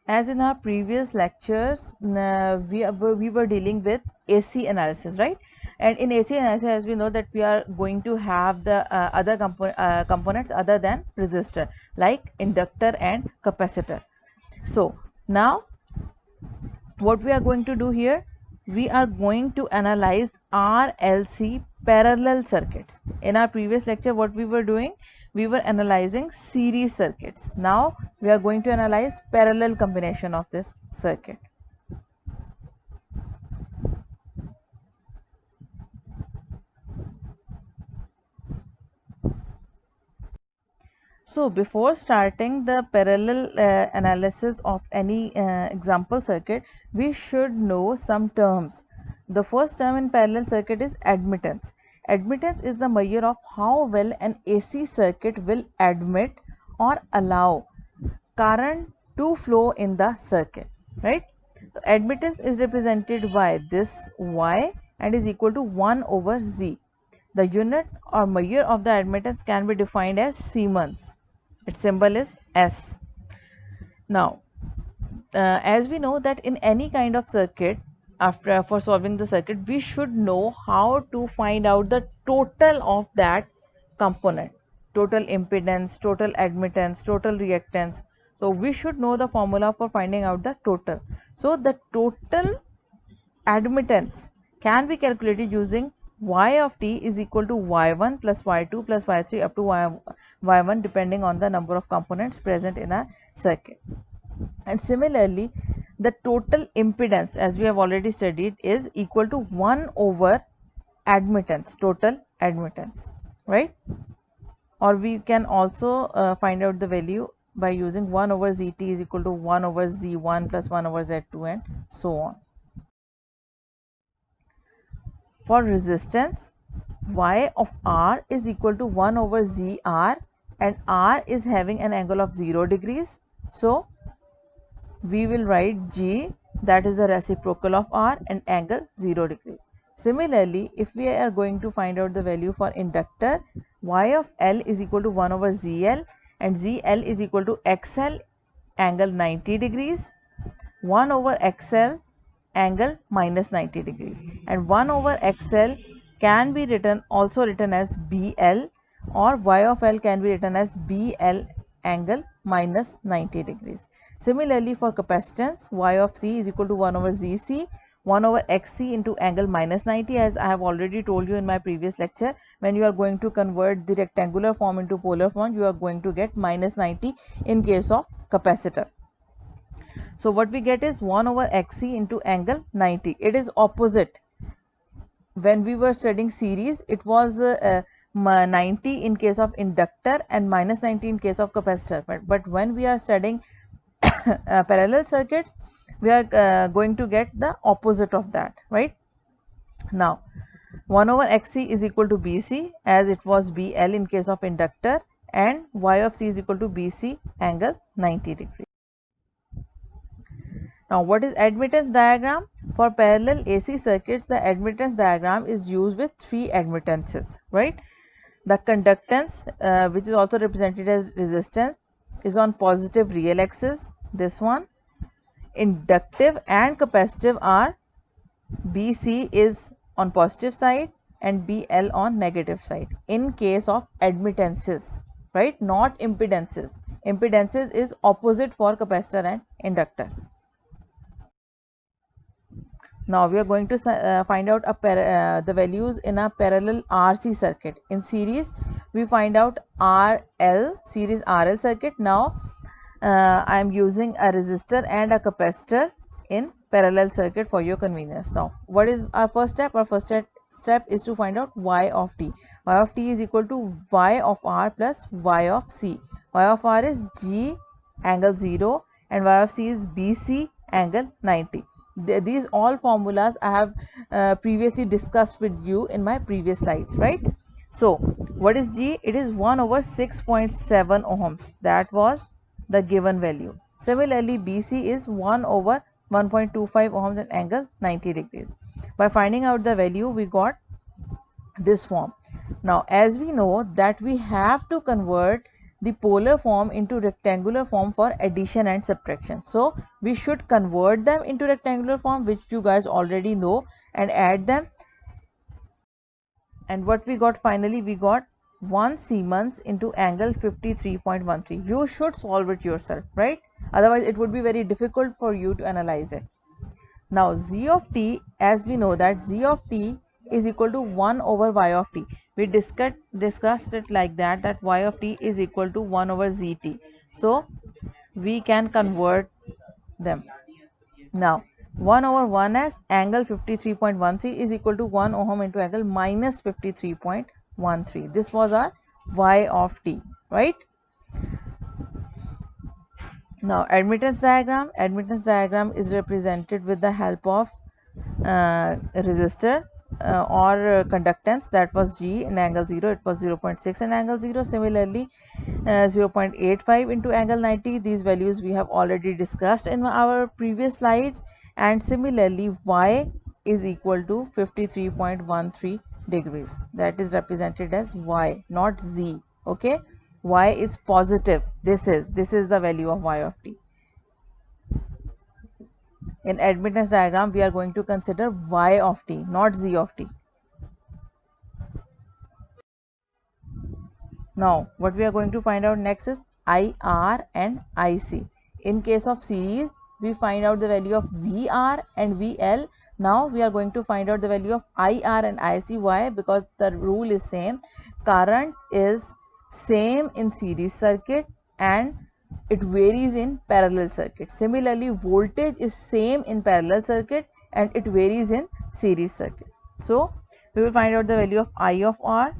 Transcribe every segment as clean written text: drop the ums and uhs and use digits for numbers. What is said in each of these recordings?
As in our previous lectures, we were dealing with AC analysis, right? And in AC analysis, as we know that we are going to have the other components other than resistor, like inductor and capacitor. So now what we are going to do here, we are going to analyze RLC parallel circuits. In our previous lecture, what we were doing, we were analyzing series circuits. Now we are going to analyze parallel combination of this circuit. So before starting the parallel analysis of any example circuit, we should know some terms. The first term in parallel circuit is admittance. Admittance is the measure of how well an AC circuit will admit or allow current to flow in the circuit, right? So admittance is represented by this Y and is equal to 1 over Z. The unit or measure of the admittance can be defined as Siemens. Its symbol is S. Now, as we know that in any kind of circuit, after for solving the circuit, we should know how to find out the total of that component, total impedance, total admittance, total reactance. So we should know the formula for finding out the total. So the total admittance can be calculated using y of t is equal to y1 plus y2 plus y3 up to y1 depending on the number of components present in a circuit. And similarly, the total impedance, as we have already studied, is equal to 1 over admittance, total admittance, right? Or we can also find out the value by using 1 over zt is equal to 1 over z1 plus 1 over z2 and so on. For resistance, y of r is equal to 1 over zr, and r is having an angle of 0 degrees. So we will write G, that is the reciprocal of R, and angle 0 degrees. Similarly, if we are going to find out the value for inductor, Y of L is equal to 1 over ZL and ZL is equal to XL angle 90 degrees, 1 over XL angle minus 90 degrees, and 1 over XL can be also written as BL, or Y of L can be written as BL angle minus 90 degrees. Similarly, for capacitance, Y of C is equal to 1 over ZC, 1 over XC into angle minus 90, as I have already told you in my previous lecture. When you are going to convert the rectangular form into polar form, you are going to get minus 90 in case of capacitor. So what we get is 1 over XC into angle 90. It is opposite. When we were studying series, it was 90 in case of inductor and minus 90 in case of capacitor. But when we are studying parallel circuits, we are going to get the opposite of that, right? Now 1 over XC is equal to BC, as it was BL in case of inductor, and Y of C is equal to BC angle 90 degree. Now what is admittance diagram? For parallel AC circuits, the admittance diagram is used with three admittances, right? The conductance, which is also represented as resistance, is on positive real axis, this one. Inductive and capacitive are BC is on positive side and BL on negative side in case of admittances, right? Not impedances. Impedances is opposite for capacitor and inductor. Now we are going to find out the values in a parallel RC circuit. In series, we find out RL, series RL circuit. Now I am using a resistor and a capacitor in parallel circuit for your convenience. Now what is our first step? Our first step is to find out Y of t. Y of t is equal to Y of R plus Y of C. Y of R is G angle 0 and Y of C is BC angle 90. These all formulas I have previously discussed with you in my previous slides, right? So what is G? It is 1 over 6.7 ohms. That was the given value. Similarly, BC is 1 over 1.25 ohms and angle 90 degrees. By finding out the value, we got this form. Now as we know that we have to convert the polar form into rectangular form for addition and subtraction. So we should convert them into rectangular form, which you guys already know, and add them. And what we got finally, we got 1 Siemens into angle 53.13. You should solve it yourself, right? Otherwise it would be very difficult for you to analyze it. Now z of t, as we know that z of t is equal to 1 over y of t. We discussed it like that y of t is equal to 1 over zt. So we can convert them. Now 1 over 1s angle 53.13 is equal to 1 ohm into angle minus 53.13. This was our y of t, right? Now admittance diagram is represented with the help of resistor or conductance, that was G in angle 0, it was 0.6 in angle 0. Similarly 0.85 into angle 90, these values we have already discussed in our previous slides. And similarly y is equal to 53.13 degrees, that is represented as y, not z. Okay, y is positive. This is the value of y of t. In admittance diagram we are going to consider y of t, not z of t. Now what we are going to find out next is IR and IC. In case of series we find out the value of VR and VL. Now we are going to find out the value of IR and IC. Why? Because the rule is same. Current is same in series circuit and it varies in parallel circuit. Similarly voltage is same in parallel circuit and it varies in series circuit. So we will find out the value of I of R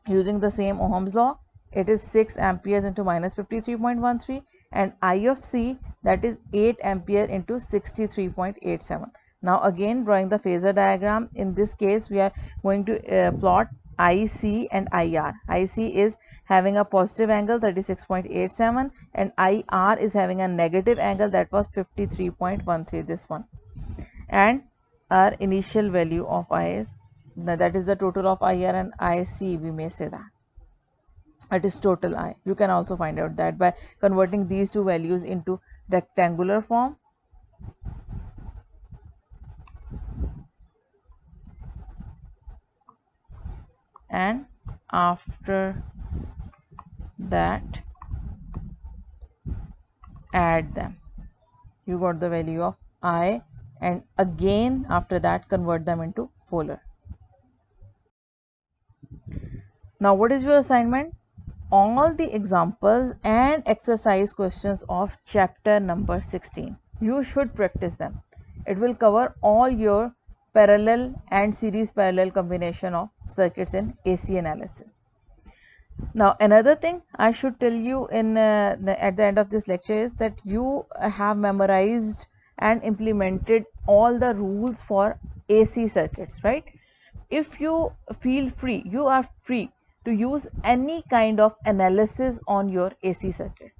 using the same Ohm's law. It is 6 amperes into minus 53.13, and I of C, that is 8 ampere into 63.87. Now again drawing the phasor diagram. In this case we are going to plot IC and IR. IC is having a positive angle 36.87 and IR is having a negative angle, that was 53.13, this one. And our initial value of I is, that is the total of IR and IC, we may say that it is total I. You can also find out that by converting these two values into rectangular form. And after that add them, you got the value of I, and again after that convert them into polar. Now what is your assignment? All the examples and exercise questions of chapter number 16. You should practice them. It will cover all your parallel and series parallel combination of circuits in AC analysis. Now another thing I should tell you in at the end of this lecture is that you have memorized and implemented all the rules for AC circuits, right? If you feel free, you are free to use any kind of analysis on your AC circuit,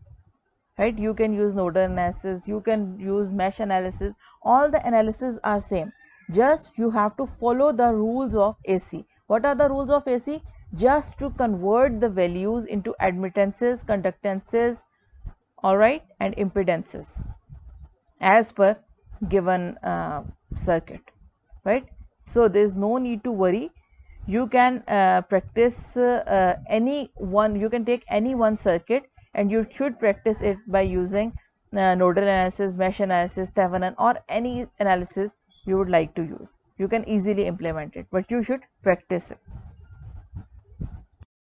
right? You can use nodal analysis, you can use mesh analysis, all the analysis are same. Just you have to follow the rules of AC. What are the rules of AC? Just to convert the values into admittances, conductances, all right, and impedances as per given circuit, right? So there is no need to worry. You can practice any one, you can take any one circuit and you should practice it by using nodal analysis, mesh analysis, Thevenin, or any analysis you would like to use. You can easily implement it, but you should practice it.